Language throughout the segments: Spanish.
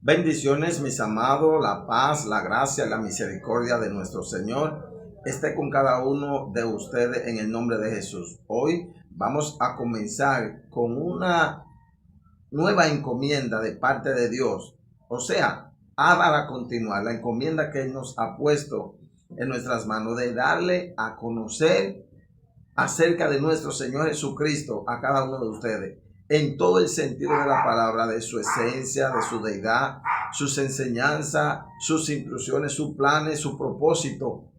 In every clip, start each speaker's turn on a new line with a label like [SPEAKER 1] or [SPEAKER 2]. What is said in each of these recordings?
[SPEAKER 1] Bendiciones, mis amados, la paz, la gracia y la misericordia de nuestro Señor esté con cada uno de ustedes en el nombre de Jesús. Hoy vamos a comenzar con una nueva encomienda de parte de Dios. O sea, a continuar la encomienda que Él nos ha puesto en nuestras manos de darle a conocer acerca de nuestro Señor Jesucristo a cada uno de ustedes, en todo el sentido de la palabra, de su esencia, de su deidad, sus enseñanzas, sus instrucciones, sus planes, su propósito,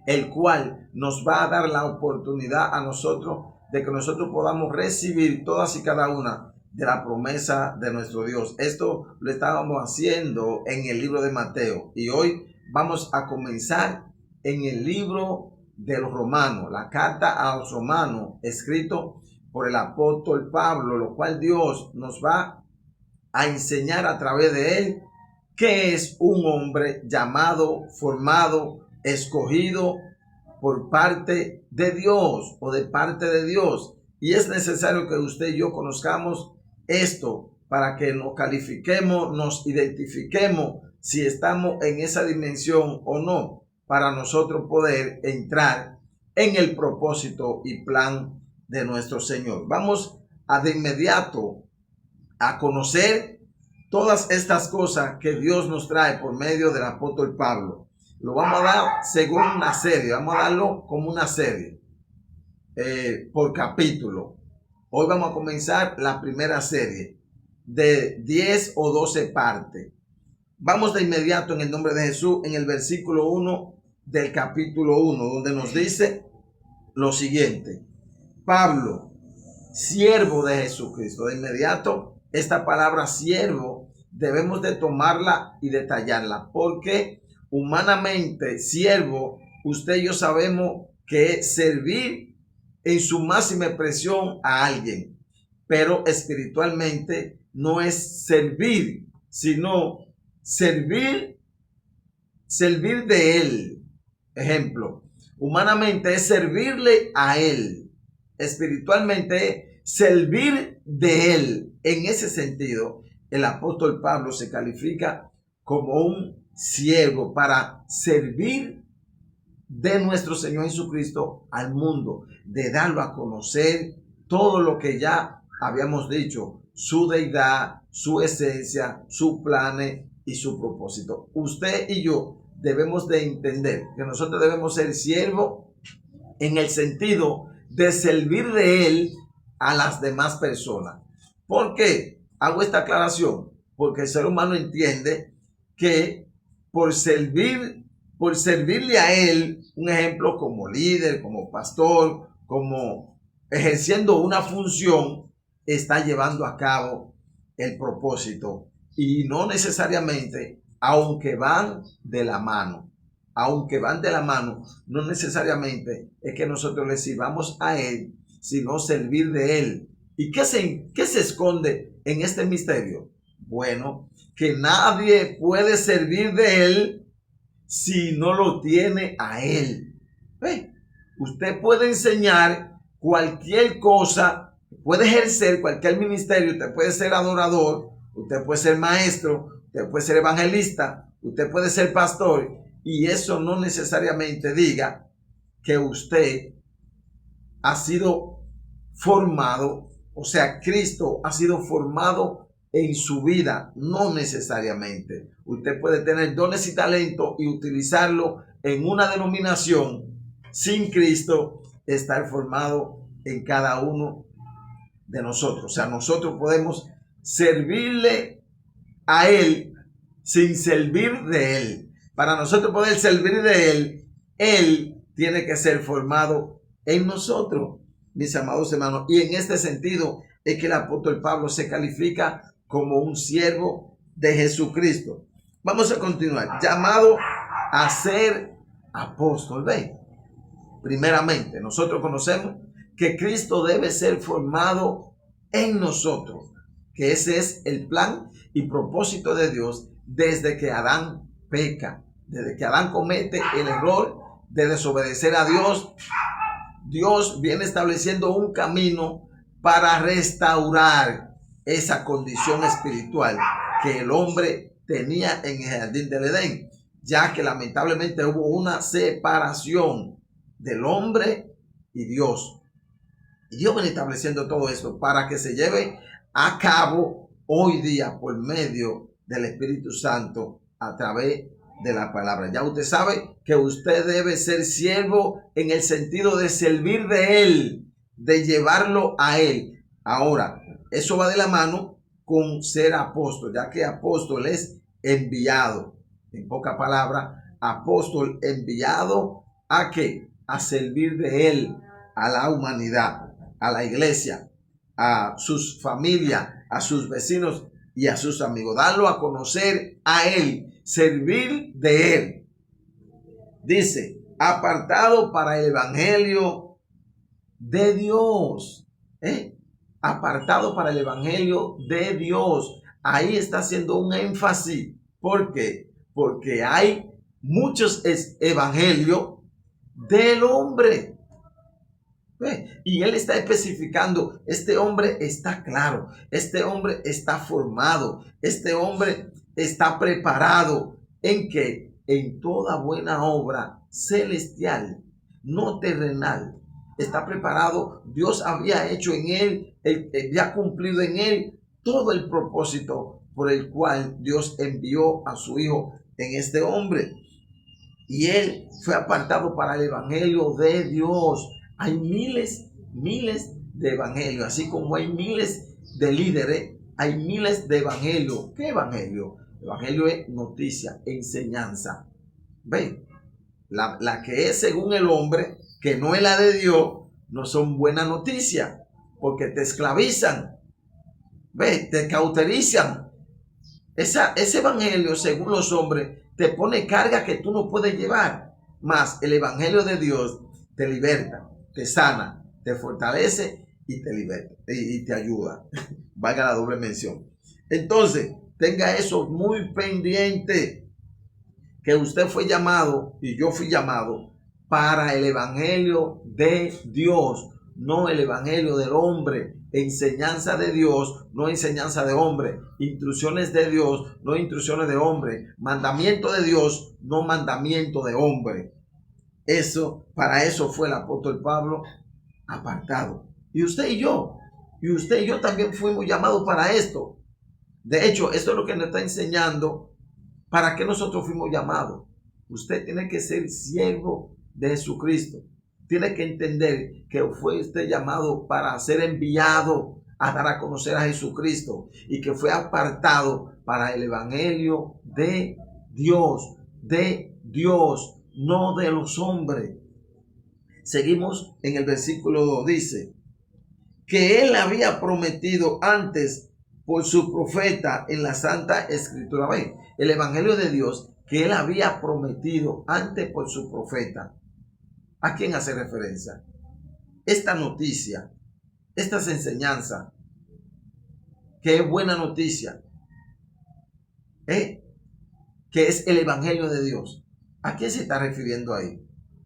[SPEAKER 1] el cual nos va a dar la oportunidad a nosotros de que nosotros podamos recibir todas y cada una de la promesa de nuestro Dios. Esto lo estábamos haciendo en el libro de Mateo y hoy vamos a comenzar en el libro de los Romanos, la carta a los Romanos, escrito por el apóstol Pablo, lo cual Dios nos va a enseñar a través de él qué es un hombre llamado, formado, escogido por parte de Dios o de parte de Dios. Y es necesario que usted y yo conozcamos esto para que nos califiquemos, nos identifiquemos si estamos en esa dimensión o no, para nosotros poder entrar en el propósito y plan de nuestro Señor. Vamos a de inmediato a conocer todas estas cosas que Dios nos trae por medio del apóstol Pablo. Lo vamos a dar según una serie, vamos a darlo como una serie por capítulo. Hoy vamos a comenzar la primera serie de 10 o 12 partes. Vamos de inmediato en el nombre de Jesús en el versículo 1 del capítulo 1, donde nos dice lo siguiente: Pablo, siervo de Jesucristo. De inmediato, esta palabra siervo debemos de tomarla y detallarla, porque humanamente siervo, usted y yo sabemos que es servir en su máxima expresión a alguien, pero espiritualmente no es servir, sino servir de él. Ejemplo, humanamente es servirle a él, espiritualmente es servir de él. En ese sentido, el apóstol Pablo se califica como un siervo para servir de nuestro Señor Jesucristo al mundo, de darlo a conocer todo lo que ya habíamos dicho, su deidad, su esencia, sus planes y su propósito. Usted y yo debemos de entender que nosotros debemos ser siervos en el sentido de servir de él a las demás personas. ¿Por qué hago esta aclaración? Porque el ser humano entiende que por servirle a él, un ejemplo como líder, como pastor, como ejerciendo una función, está llevando a cabo el propósito. Y no necesariamente, aunque van de la mano, no necesariamente es que nosotros le sirvamos a él, sino servir de él. ¿Y qué se esconde en este misterio? Bueno, que nadie puede servir de él si no lo tiene a él. Usted puede enseñar cualquier cosa, puede ejercer cualquier ministerio, usted puede ser adorador, usted puede ser maestro, usted puede ser evangelista, usted puede ser pastor, y eso no necesariamente diga que usted ha sido formado, o sea, Cristo ha sido formado en su vida. No necesariamente. Usted puede tener dones y talentos y utilizarlo en una denominación sin Cristo estar formado en cada uno de nosotros. O sea, nosotros podemos servirle a él sin servir de él. Para nosotros poder servir de él tiene que ser formado en nosotros, mis amados hermanos. Y en este sentido es que el apóstol Pablo se califica como un siervo de Jesucristo. Vamos a continuar. Llamado a ser apóstol. ¿Ve? Primeramente, nosotros conocemos que Cristo debe ser formado en nosotros, que ese es el plan y propósito de Dios desde que Adán peca, desde que Adán comete el error de desobedecer a Dios. Dios viene estableciendo un camino para restaurar esa condición espiritual que el hombre tenía en el jardín del Edén, ya que lamentablemente hubo una separación del hombre y Dios. Y Dios viene estableciendo todo esto para que se lleve a cabo hoy día por medio del Espíritu Santo a través de la palabra. Ya usted sabe que usted debe ser siervo en el sentido de servir de Él, de llevarlo a Él. Ahora, eso va de la mano con ser apóstol, ya que apóstol es enviado. En pocas palabras, apóstol enviado ¿a qué? A servir de Él a la humanidad, a la iglesia, a sus familias, a sus vecinos y a sus amigos. Darlo a conocer a Él, servir de Él. Dice, apartado para el evangelio de Dios. Apartado para el evangelio de Dios. Ahí está haciendo un énfasis. ¿Por qué? Porque hay muchos evangelios del hombre. Y él está especificando, este hombre está claro, este hombre está formado, este hombre está preparado en que en toda buena obra celestial, no terrenal, está preparado. Dios había hecho en él, había cumplido en él todo el propósito por el cual Dios envió a su Hijo en este hombre. Y él fue apartado para el evangelio de Dios. Hay miles de evangelios, así como hay miles de líderes, hay miles de evangelios. ¿Qué evangelio? Evangelio es noticia, enseñanza. ¿Ven? La que es según el hombre, que no es la de Dios, no son buenas noticias, porque te esclavizan, ¿ven? Te cauterizan. Ese evangelio, según los hombres, te pone carga que tú no puedes llevar. Más el evangelio de Dios te liberta, te sana, te fortalece y te liberta y te ayuda. Valga la doble mención. Entonces, tenga eso muy pendiente, que usted fue llamado y yo fui llamado para el evangelio de Dios, no el evangelio del hombre. Enseñanza de Dios, no enseñanza de hombre. Instrucciones de Dios, no instrucciones de hombre. Mandamiento de Dios, no mandamiento de hombre. Para eso fue el apóstol Pablo apartado. Y usted y yo también fuimos llamados para esto. De hecho, esto es lo que nos está enseñando para qué nosotros fuimos llamados. Usted tiene que ser siervo de Jesucristo. Tiene que entender que fue usted llamado para ser enviado a dar a conocer a Jesucristo y que fue apartado para el evangelio de Dios, no de los hombres. Seguimos en el versículo 2, dice que él había prometido antes por su profeta en la Santa Escritura. ¿Ven? El evangelio de Dios que él había prometido antes por su profeta. ¿A quién hace referencia? Esta noticia, estas enseñanzas, que es buena noticia, que es el evangelio de Dios. ¿A quién se está refiriendo ahí?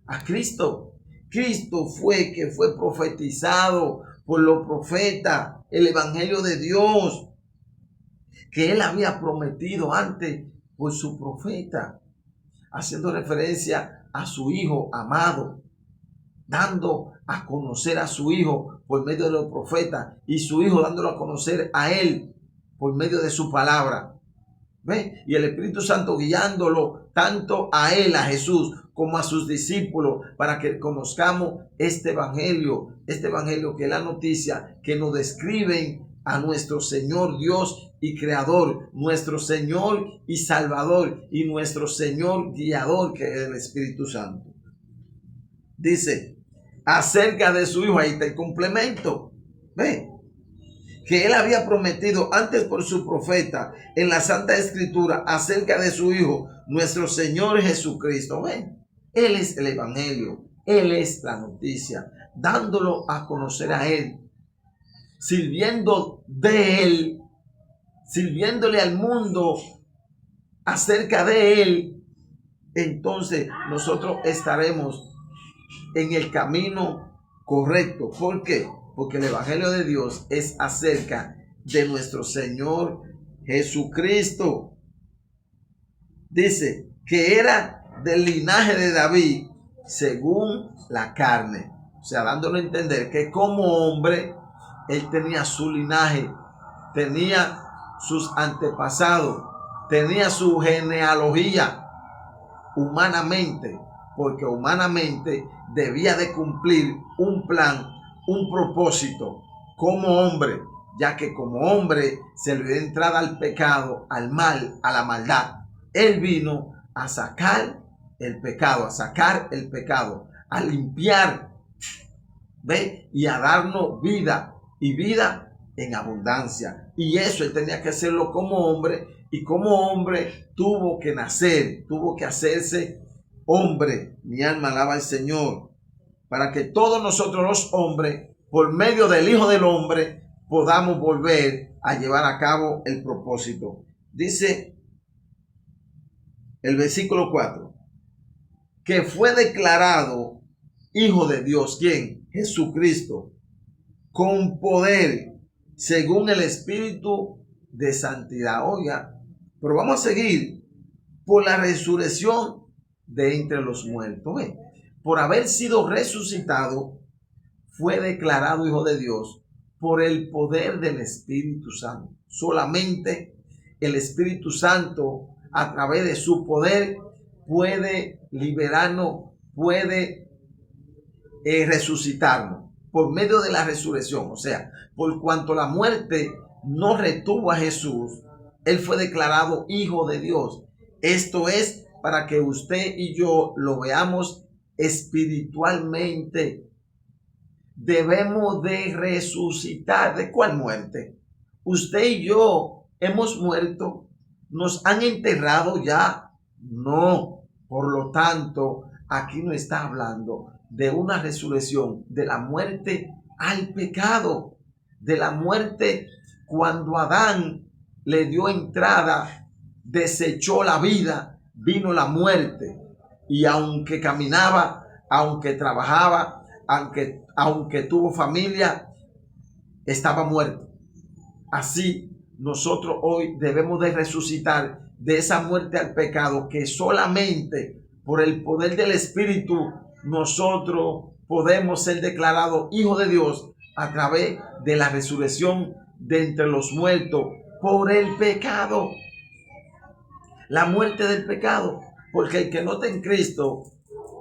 [SPEAKER 1] A Cristo. Cristo fue que fue profetizado por los profetas, el evangelio de Dios, que él había prometido antes por su profeta, haciendo referencia a su Hijo amado, dando a conocer a su Hijo por medio de los profetas y su Hijo dándolo a conocer a él por medio de su palabra. ¿Ve? Y el Espíritu Santo guiándolo tanto a él, a Jesús, como a sus discípulos, para que conozcamos este evangelio que es la noticia que nos describen a nuestro Señor Dios y Creador, nuestro Señor y Salvador y nuestro Señor guiador, que es el Espíritu Santo. Dice, acerca de su Hijo, ahí está el complemento. ¿Ve? Que él había prometido antes por su profeta en la Santa Escritura acerca de su Hijo, nuestro Señor Jesucristo. ¿Ven? Él es el evangelio, él es la noticia, dándolo a conocer a él, sirviendo de él, sirviéndole al mundo acerca de él. Entonces nosotros estaremos en el camino correcto. ¿Por qué? Porque el evangelio de Dios es acerca de nuestro Señor Jesucristo. Dice que era del linaje de David según la carne. O sea, dándole a entender que como hombre, él tenía su linaje, tenía sus antepasados, tenía su genealogía humanamente, porque humanamente debía de cumplir un plan, un propósito como hombre, ya que como hombre se le dio entrada al pecado, al mal, a la maldad. Él vino a sacar el pecado, a limpiar, ¿ve? Y a darnos vida, y vida en abundancia. Y eso él tenía que hacerlo como hombre, y como hombre tuvo que nacer, tuvo que hacerse hombre. Mi alma alaba al Señor, para que todos nosotros los hombres, por medio del Hijo del Hombre, podamos volver a llevar a cabo el propósito. Dice el versículo 4, que fue declarado Hijo de Dios. ¿Quién? Jesucristo, con poder, según el Espíritu de santidad. Oiga, pero vamos a seguir. Por la resurrección de entre los muertos. Por haber sido resucitado, fue declarado Hijo de Dios por el poder del Espíritu Santo. Solamente el Espíritu Santo, a través de su poder, puede liberarnos, puede resucitarnos por medio de la resurrección. O sea, por cuanto la muerte no retuvo a Jesús, él fue declarado Hijo de Dios. Esto es para que usted y yo lo veamos espiritualmente. Debemos de resucitar. ¿De cuál muerte? Usted y yo hemos muerto. ¿Nos han enterrado ya? No. Por lo tanto, aquí no está hablando de una resurrección, de la muerte al pecado, de la muerte cuando Adán le dio entrada, desechó la vida, vino la muerte. Y aunque caminaba, aunque trabajaba, aunque tuvo familia, estaba muerto. Así nosotros hoy debemos de resucitar de esa muerte al pecado, que solamente por el poder del Espíritu nosotros podemos ser declarados hijos de Dios a través de la resurrección de entre los muertos por el pecado. La muerte del pecado, porque el que no está en Cristo,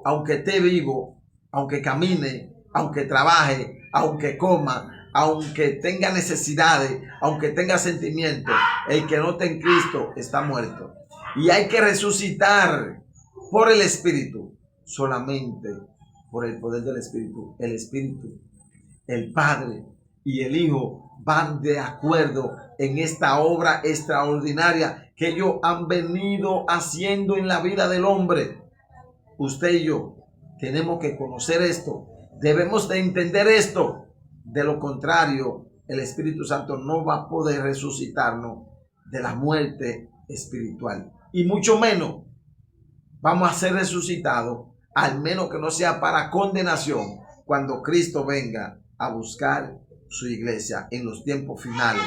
[SPEAKER 1] aunque esté vivo, aunque camine, aunque trabaje, aunque coma, aunque tenga necesidades, aunque tenga sentimientos, el que no está en Cristo está muerto. Y hay que resucitar por el Espíritu, solamente por el poder del Espíritu. El Espíritu, el Padre y el Hijo van de acuerdo en esta obra extraordinaria que ellos han venido haciendo en la vida del hombre. Usted y yo tenemos que conocer esto, debemos de entender esto. De lo contrario, el Espíritu Santo no va a poder resucitarnos de la muerte espiritual, y mucho menos vamos a ser resucitados, al menos que no sea para condenación, cuando Cristo venga a buscar su iglesia en los tiempos finales,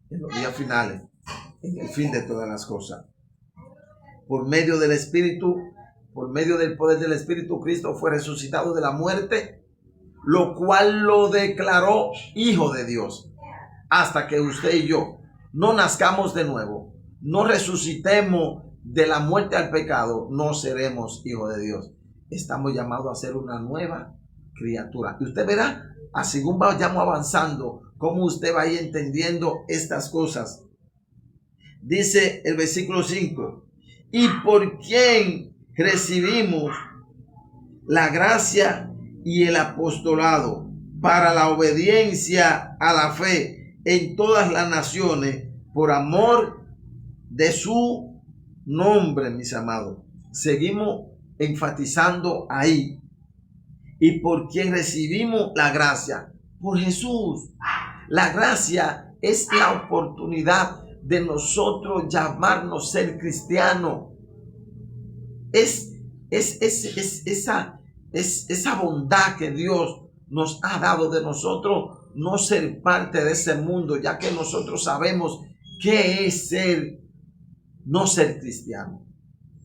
[SPEAKER 1] en los días finales, en el fin de todas las cosas. Por medio del Espíritu, por medio del poder del Espíritu, Cristo fue resucitado de la muerte, lo cual lo declaró Hijo de Dios. Hasta que usted y yo no nazcamos de nuevo, no resucitemos de la muerte al pecado, no seremos hijos de Dios. Estamos llamados a ser una nueva criatura. Y usted verá, así como vayamos avanzando, cómo usted va a ir entendiendo estas cosas. Dice el versículo 5, y por quien recibimos la gracia y el apostolado para la obediencia a la fe en todas las naciones, por amor de su nombre, mis amados. Seguimos enfatizando ahí. Y por quien recibimos la gracia, por Jesús. La gracia es la oportunidad de nosotros llamarnos ser cristianos. Es esa bondad que Dios nos ha dado de nosotros no ser parte de ese mundo, ya que nosotros sabemos ¿Qué es no ser cristiano?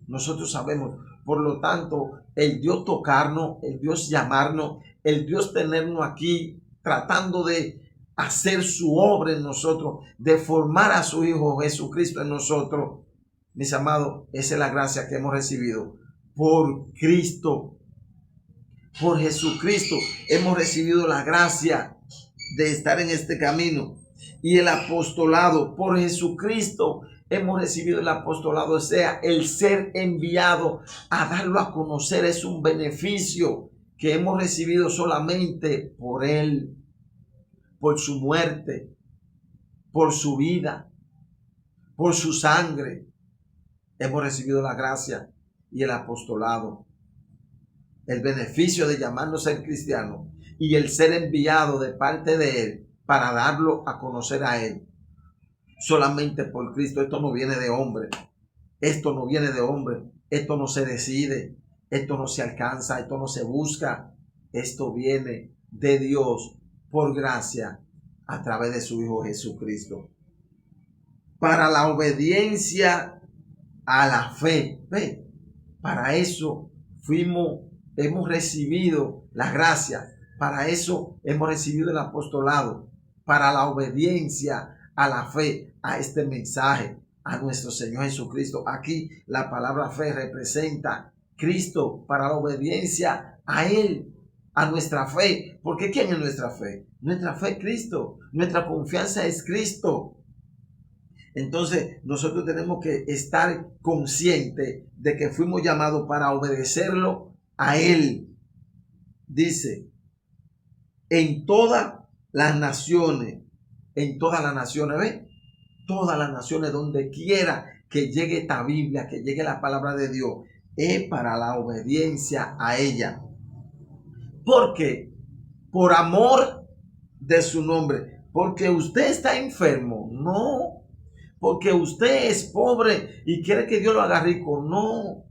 [SPEAKER 1] Nosotros sabemos, por lo tanto, el Dios tocarnos, el Dios llamarnos, el Dios tenernos aquí tratando de hacer su obra en nosotros, de formar a su Hijo Jesucristo en nosotros. Mis amados, esa es la gracia que hemos recibido por Cristo. Por Jesucristo hemos recibido la gracia de estar en este camino. Y el apostolado, por Jesucristo hemos recibido el apostolado, o sea, el ser enviado a darlo a conocer es un beneficio que hemos recibido solamente por Él, por su muerte, por su vida, por su sangre. Hemos recibido la gracia y el apostolado, el beneficio de llamarnos ser cristianos y el ser enviado de parte de Él para darlo a conocer a Él. Solamente por Cristo. Esto no viene de hombre. Esto no viene de hombre. Esto no se decide. Esto no se alcanza. Esto no se busca. Esto viene de Dios por gracia a través de su Hijo Jesucristo. Para la obediencia a la fe. ¿Ve? Para eso hemos recibido la gracia. Para eso hemos recibido el apostolado. Para la obediencia a la fe, a este mensaje, a nuestro Señor Jesucristo. Aquí la palabra fe representa Cristo, para la obediencia a Él, a nuestra fe. Porque ¿quién es nuestra fe? Nuestra fe es Cristo. Nuestra confianza es Cristo. Entonces nosotros tenemos que estar conscientes de que fuimos llamados para obedecerlo a Él. Dice, en todas las naciones, ¿ven? Todas las naciones, donde quiera que llegue esta Biblia, que llegue la palabra de Dios, es para la obediencia a ella. Porque por amor de su nombre, porque usted está enfermo, no. Porque usted es pobre y quiere que Dios lo haga rico, no.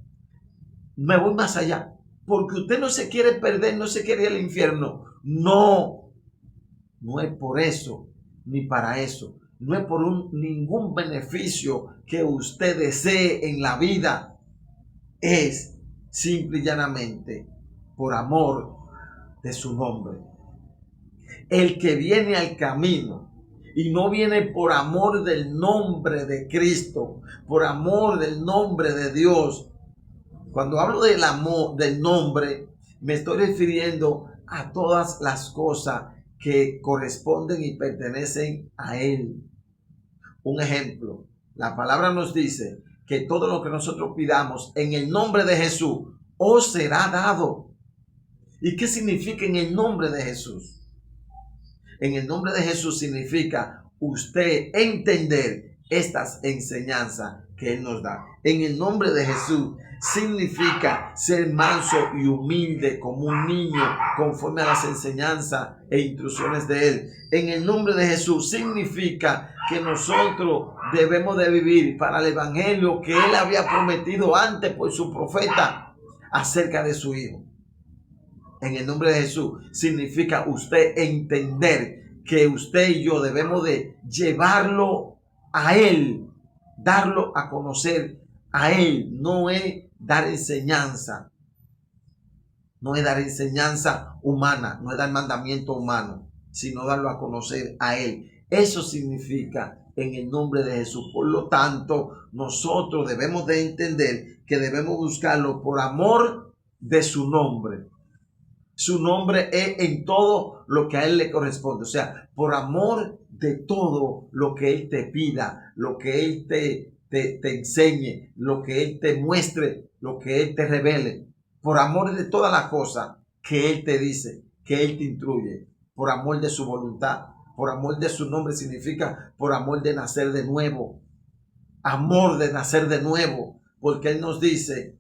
[SPEAKER 1] Me voy más allá. Porque usted no se quiere perder, no se quiere ir al infierno, no. No es por eso, ni para eso. No es por ningún beneficio que usted desee en la vida. Es simple y llanamente por amor de su nombre. El que viene al camino y no viene por amor del nombre de Cristo, por amor del nombre de Dios. Cuando hablo del amor, del nombre, me estoy refiriendo a todas las cosas que corresponden y pertenecen a Él. Un ejemplo, la palabra nos dice que todo lo que nosotros pidamos en el nombre de Jesús os será dado. ¿Y qué significa en el nombre de Jesús? En el nombre de Jesús significa usted entender estas enseñanzas que Él nos da. En el nombre de Jesús significa ser manso y humilde como un niño, conforme a las enseñanzas e instrucciones de Él. En el nombre de Jesús significa que nosotros debemos de vivir para el evangelio que Él había prometido antes por su profeta acerca de su Hijo. En el nombre de Jesús significa usted entender que usted y yo debemos de llevarlo a Él, darlo a conocer a Él. No es dar enseñanza, no es dar enseñanza humana, no es dar mandamiento humano, sino darlo a conocer a Él. Eso significa en el nombre de Jesús. Por lo tanto, nosotros debemos de entender que debemos buscarlo por amor de su nombre. Su nombre es en todo lo que a Él le corresponde. O sea, por amor de todo lo que Él te pida, lo que Él te enseñe, lo que Él te muestre, lo que Él te revele. Por amor de todas las cosas que Él te dice, que Él te instruye. Por amor de su voluntad. Por amor de su nombre significa por amor de nacer de nuevo. Amor de nacer de nuevo. Porque Él nos dice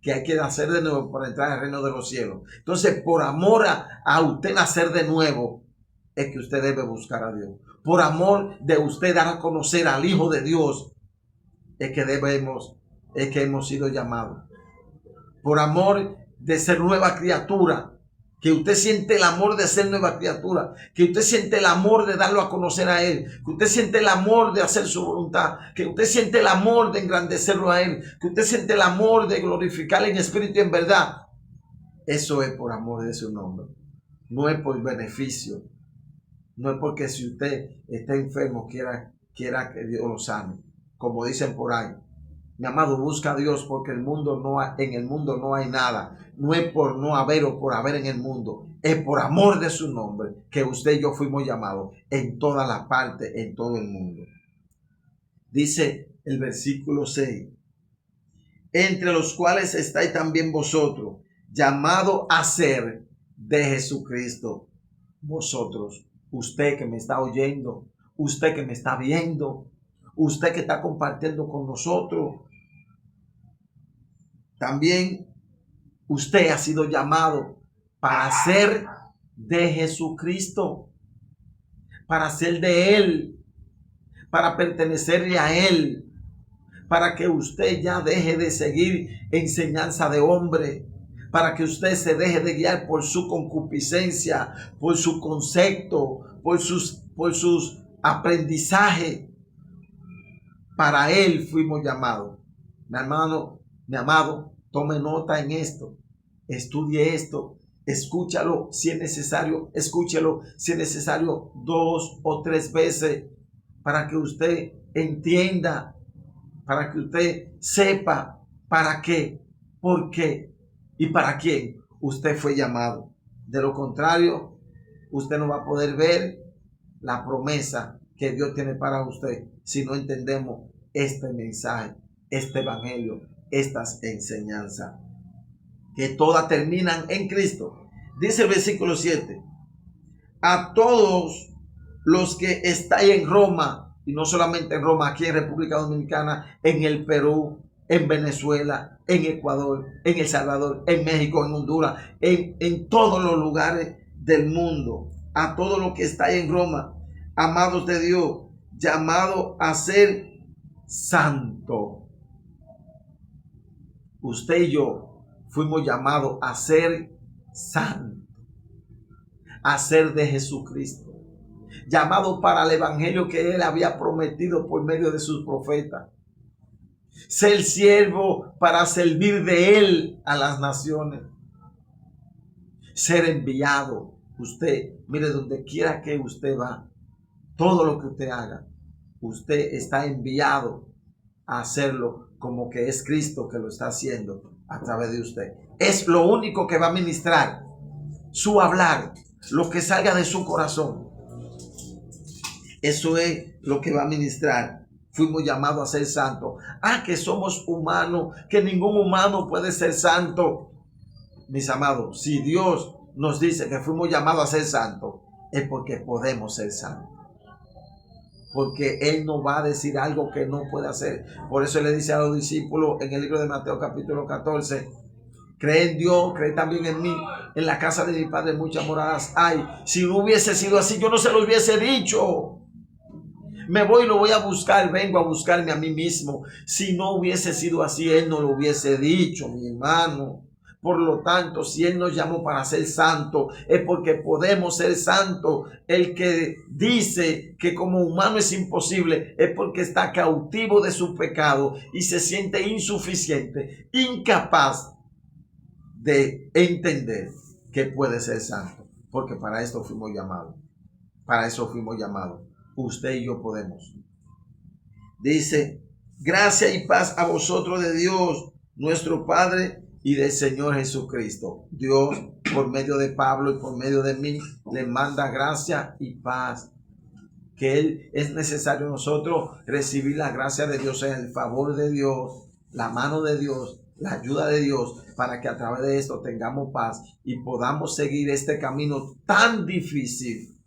[SPEAKER 1] que hay que nacer de nuevo para entrar al reino de los cielos. Entonces, por amor a usted nacer de nuevo, es que usted debe buscar a Dios. Por amor de usted dar a conocer al Hijo de Dios, es que hemos sido llamados. Por amor de ser nueva criatura, que usted siente el amor de ser nueva criatura, que usted siente el amor de darlo a conocer a Él, que usted siente el amor de hacer su voluntad, que usted siente el amor de engrandecerlo a Él, que usted siente el amor de glorificarle en espíritu y en verdad. Eso es por amor de su nombre, no es por beneficio, no es porque si usted está enfermo quiera que Dios lo sane, como dicen por ahí. Mi amado, busca a Dios porque en el mundo no hay nada. No es por no haber o por haber en el mundo. Es por amor de su nombre que usted y yo fuimos llamados en toda la parte, en todo el mundo. Dice el versículo 6. Entre los cuales estáis también vosotros, llamados a ser de Jesucristo. Vosotros, usted que me está oyendo, usted que me está viendo, usted que está compartiendo con nosotros, también usted ha sido llamado para ser de Jesucristo, para ser de Él, para pertenecerle a Él, para que usted ya deje de seguir enseñanza de hombre, para que usted se deje de guiar por su concupiscencia, por su concepto, por sus aprendizajes. Para Él fuimos llamados. Mi hermano, mi amado, tome nota en esto. Estudie esto. Escúchalo si es necesario. Escúchelo si es necesario 2 o 3 veces para que usted entienda, para que usted sepa para qué, por qué y para quién usted fue llamado. De lo contrario, usted no va a poder ver la promesa que Dios tiene para usted si no entendemos este mensaje, este evangelio, estas enseñanzas, que todas terminan en Cristo. Dice el versículo 7, a todos los que estáis en Roma, y no solamente en Roma, aquí en República Dominicana, en el Perú, en Venezuela, en Ecuador, en El Salvador, en México, en Honduras, en todos los lugares del mundo, a todos los que estáis en Roma, amados de Dios, llamados a ser santo. Usted y yo fuimos llamados a ser santos, a ser de Jesucristo, llamado para el evangelio que Él había prometido por medio de sus profetas, ser siervo para servir de Él a las naciones, ser enviado. Usted, mire, donde quiera que usted va, todo lo que usted haga, usted está enviado a hacerlo como que es Cristo que lo está haciendo a través de usted. Es lo único que va a ministrar su hablar, lo que salga de su corazón. Eso es lo que va a ministrar. Fuimos llamados a ser santos. Que somos humanos, que ningún humano puede ser santo. Mis amados, si Dios nos dice que fuimos llamados a ser santos, es porque podemos ser santos. Porque Él no va a decir algo que no puede hacer. Por eso Él le dice a los discípulos en el libro de Mateo capítulo 14, cree en Dios, cree también en mí. En la casa de mi Padre muchas moradas hay. Si no hubiese sido así, yo no se lo hubiese dicho. Me voy y lo voy a buscar, vengo a buscarme a mí mismo. Si no hubiese sido así, Él no lo hubiese dicho, mi hermano. Por lo tanto, si Él nos llamó para ser santos, es porque podemos ser santos. El que dice que como humano es imposible, es porque está cautivo de su pecado y se siente insuficiente, incapaz de entender que puede ser santo. Porque para esto fuimos llamados. Para eso fuimos llamados. Usted y yo podemos. Dice, gracia y paz a vosotros de Dios, nuestro Padre, y del Señor Jesucristo. Dios, por medio de Pablo y por medio de mí, le manda gracia y paz. Que Él es necesario nosotros recibir la gracia de Dios, el favor de Dios, la mano de Dios, la ayuda de Dios, para que a través de esto tengamos paz y podamos seguir este camino tan difícil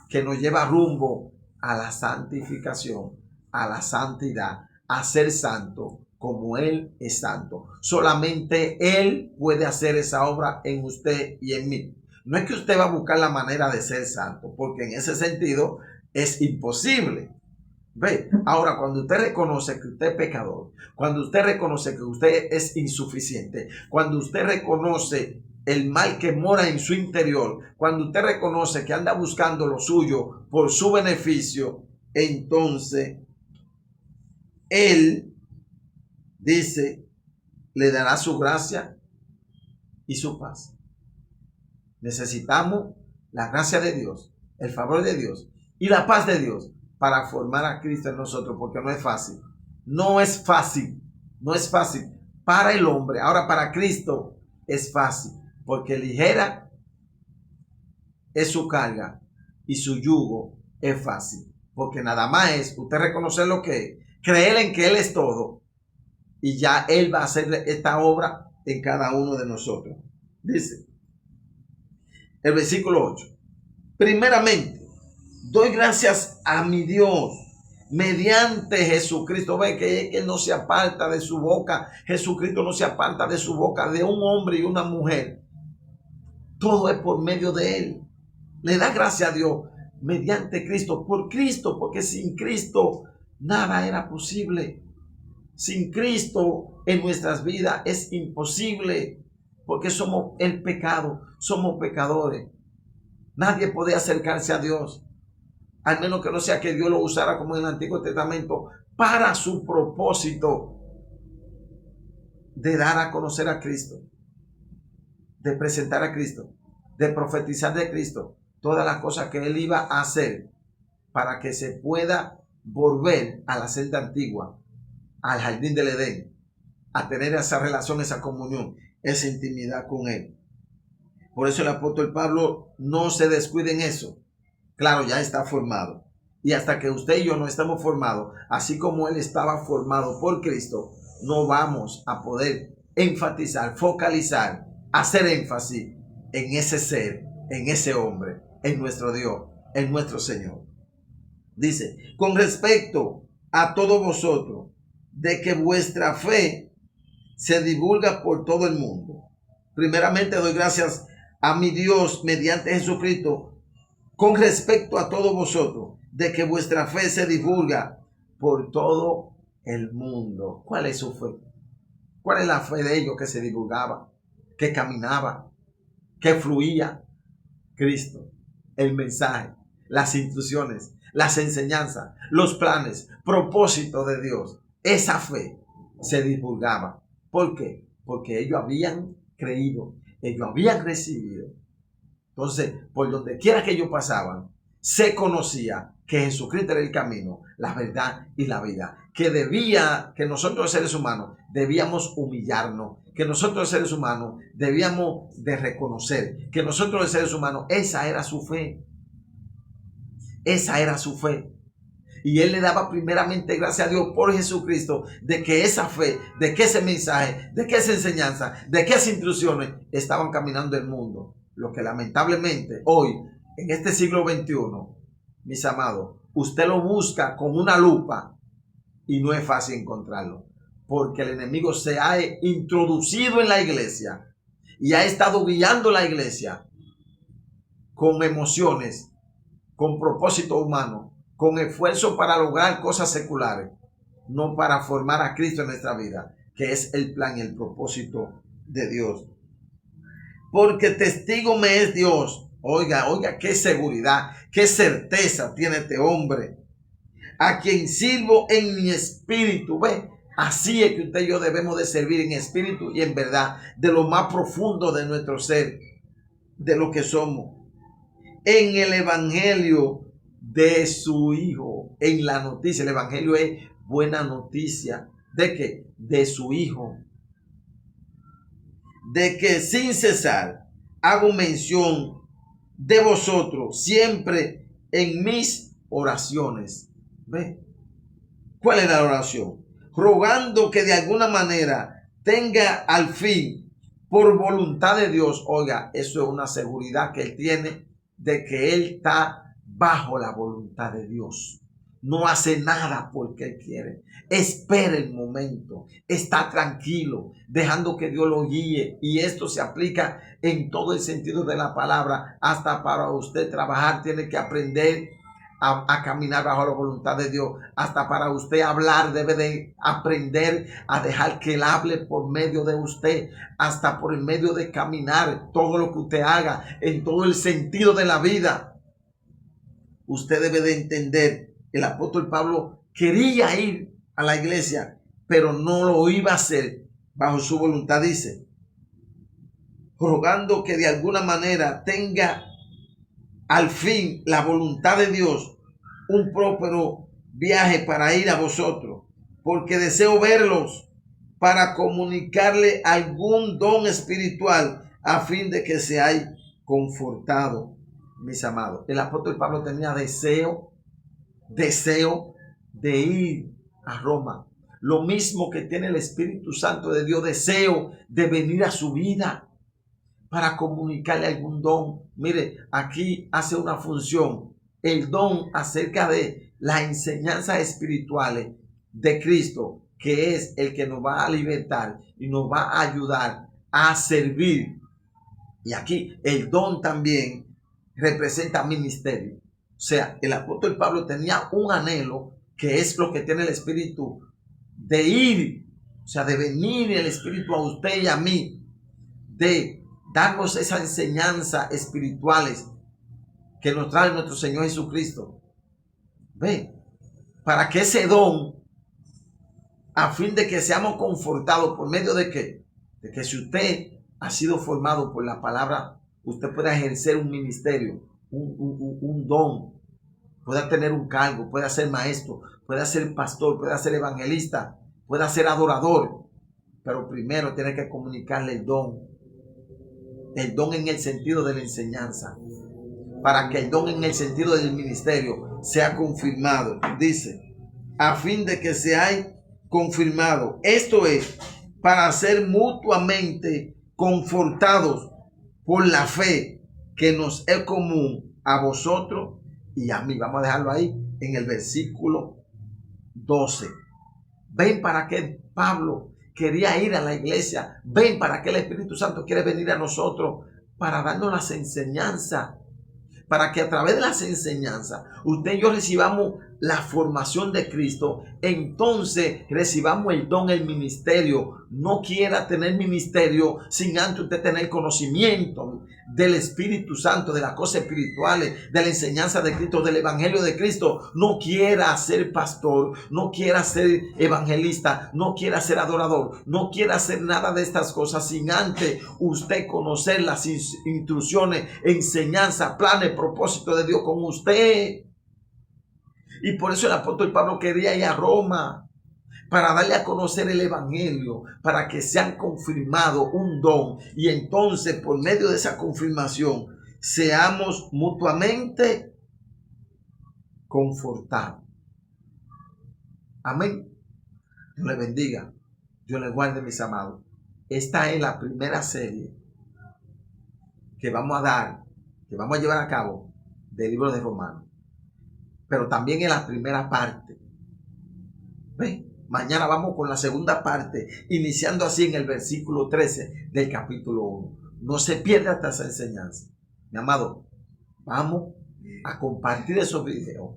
[SPEAKER 1] que nos lleva rumbo a la santificación, a la santidad, a ser santo como Él es santo. Solamente Él puede hacer esa obra en usted y en mí. No es que usted va a buscar la manera de ser santo, porque en ese sentido es imposible. ¿Ve? Ahora, cuando usted reconoce que usted es pecador, cuando usted reconoce que usted es insuficiente, cuando usted reconoce el mal que mora en su interior, cuando usted reconoce que anda buscando lo suyo por su beneficio, entonces Él dice, le dará su gracia y su paz. Necesitamos la gracia de Dios, el favor de Dios y la paz de Dios para formar a Cristo en nosotros, porque no es fácil. No es fácil. No es fácil para el hombre. Ahora para Cristo es fácil, porque ligera es su carga y su yugo es fácil. Porque nada más es usted reconocer lo que es, creer en que Él es todo, y ya Él va a hacer esta obra en cada uno de nosotros. Dice el versículo 8. Primeramente, doy gracias a mi Dios mediante Jesucristo. Ve que Él no se aparta de su boca. Jesucristo no se aparta de su boca de un hombre y una mujer. Todo es por medio de Él. Le da gracias a Dios mediante Cristo, por Cristo, porque sin Cristo nada era posible. Sin Cristo en nuestras vidas es imposible, porque somos el pecado, somos pecadores. Nadie puede acercarse a Dios, al menos que no sea que Dios lo usara como en el Antiguo Testamento para su propósito de dar a conocer a Cristo, de presentar a Cristo, de profetizar de Cristo, todas las cosas que Él iba a hacer para que se pueda volver a la celda antigua, al jardín del Edén, a tener esa relación, esa comunión, esa intimidad con Él. Por eso el apóstol Pablo no se descuide en eso. Claro, ya está formado. Y hasta que usted y yo no estamos formados, así como Él estaba formado por Cristo, no vamos a poder enfatizar, focalizar, hacer énfasis en ese ser, en ese hombre, en nuestro Dios, en nuestro Señor. Dice, con respecto a todos vosotros, de que vuestra fe se divulga por todo el mundo. Primeramente doy gracias a mi Dios mediante Jesucristo con respecto a todos vosotros, de que vuestra fe se divulga por todo el mundo. ¿Cuál es su fe? ¿Cuál es la fe de ellos que se divulgaba, que caminaba, que fluía? Cristo, el mensaje, las instrucciones, las enseñanzas, los planes, propósitos de Dios. Esa fe se divulgaba. ¿Por qué? Porque ellos habían creído, ellos habían recibido. Entonces, por donde quiera que ellos pasaban, se conocía que Jesucristo era el camino, la verdad y la vida. Que nosotros los seres humanos debíamos humillarnos, que nosotros los seres humanos debíamos de reconocer, que nosotros los seres humanos, esa era su fe. Esa era su fe. Y Él le daba primeramente gracias a Dios por Jesucristo, de que esa fe, de que ese mensaje, de que esa enseñanza, de que esas instrucciones estaban caminando el mundo. Lo que lamentablemente hoy, en este siglo XXI, mis amados, usted lo busca con una lupa y no es fácil encontrarlo. Porque el enemigo se ha introducido en la iglesia y ha estado guiando la iglesia con emociones, con propósito humano, con esfuerzo para lograr cosas seculares, no para formar a Cristo en nuestra vida, que es el plan y el propósito de Dios. Porque testigo me es Dios. Oiga, qué seguridad, qué certeza tiene este hombre, a quien sirvo en mi espíritu. Ve, así es que usted y yo debemos de servir en espíritu y en verdad, de lo más profundo de nuestro ser, de lo que somos, en el evangelio de su Hijo, en la noticia. El evangelio es buena noticia. ¿De qué? De su Hijo. De que sin cesar hago mención de vosotros siempre en mis oraciones. ¿Ve? ¿Cuál es la oración? Rogando que de alguna manera tenga al fin, por voluntad de Dios. Oiga, eso es una seguridad que Él tiene de que Él está bajo la voluntad de Dios. No hace nada porque Él quiere. Espera el momento. Está tranquilo, dejando que Dios lo guíe. Y esto se aplica en todo el sentido de la palabra. Hasta para usted trabajar tiene que aprender a caminar bajo la voluntad de Dios. Hasta para usted hablar debe de aprender a dejar que Él hable por medio de usted. Hasta por el medio de caminar, todo lo que usted haga, en todo el sentido de la vida. Usted debe de entender, el apóstol Pablo quería ir a la iglesia, pero no lo iba a hacer bajo su voluntad, dice, rogando que de alguna manera tenga al fin la voluntad de Dios un próspero viaje para ir a vosotros, porque deseo verlos para comunicarle algún don espiritual a fin de que seáis confortados, mis amados. El apóstol Pablo tenía deseo de ir a Roma. Lo mismo que tiene el Espíritu Santo de Dios, deseo de venir a su vida para comunicarle algún don. Mire, aquí hace una función, el don acerca de las enseñanzas espirituales de Cristo, que es el que nos va a libertar y nos va a ayudar a servir. Y aquí el don también representa ministerio. O sea, el apóstol Pablo tenía un anhelo, que es lo que tiene el Espíritu, de ir, o sea, de venir el Espíritu a usted y a mí, de darnos esa enseñanza espirituales que nos trae nuestro Señor Jesucristo. Ve, para que ese don, a fin de que seamos confortados por medio de qué, de que si usted ha sido formado por la palabra, usted pueda ejercer un ministerio, un don, pueda tener un cargo, pueda ser maestro, pueda ser pastor, pueda ser evangelista, pueda ser adorador, pero primero tiene que comunicarle el don en el sentido de la enseñanza, para que el don en el sentido del ministerio sea confirmado. Dice, a fin de que seáis confirmado. Esto es, para ser mutuamente confortados por la fe que nos es común a vosotros y a mí. Vamos a dejarlo ahí en el versículo 12. Ven para qué Pablo quería ir a la iglesia. Ven para qué el Espíritu Santo quiere venir a nosotros, para darnos las enseñanzas, para que a través de las enseñanzas usted y yo recibamos la formación de Cristo, entonces recibamos el don, el ministerio. No quiera tener ministerio sin antes usted tener conocimiento del Espíritu Santo, de las cosas espirituales, de la enseñanza de Cristo, del Evangelio de Cristo. No quiera ser pastor, no quiera ser evangelista, no quiera ser adorador, no quiera hacer nada de estas cosas sin antes usted conocer las instrucciones, enseñanza, planes, propósito de Dios con usted. Y por eso el apóstol Pablo quería ir a Roma, para darle a conocer el evangelio, para que sean confirmados un don. Y entonces, por medio de esa confirmación, seamos mutuamente confortados. Amén. Dios le bendiga. Dios le guarde, mis amados. Esta es la primera serie que vamos a dar, que vamos a llevar a cabo del libro de Romanos. Pero también en la primera parte. ¿Ven? Mañana vamos con la segunda parte, iniciando así en el versículo 13 del capítulo 1. No se pierda esta enseñanza. Mi amado, vamos a compartir esos videos.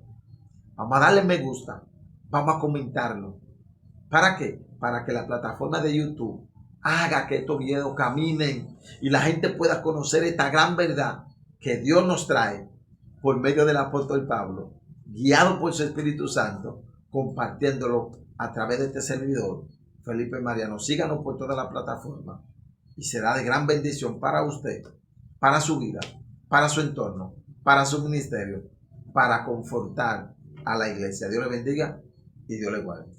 [SPEAKER 1] Vamos a darle me gusta. Vamos a comentarlo. ¿Para qué? Para que la plataforma de YouTube haga que estos videos caminen y la gente pueda conocer esta gran verdad que Dios nos trae por medio del apóstol Pablo, guiado por su Espíritu Santo, compartiéndolo a través de este servidor, Felipe Mariano. Síganos por toda la plataforma y será de gran bendición para usted, para su vida, para su entorno, para su ministerio, para confortar a la iglesia. Dios le bendiga y Dios le guarde.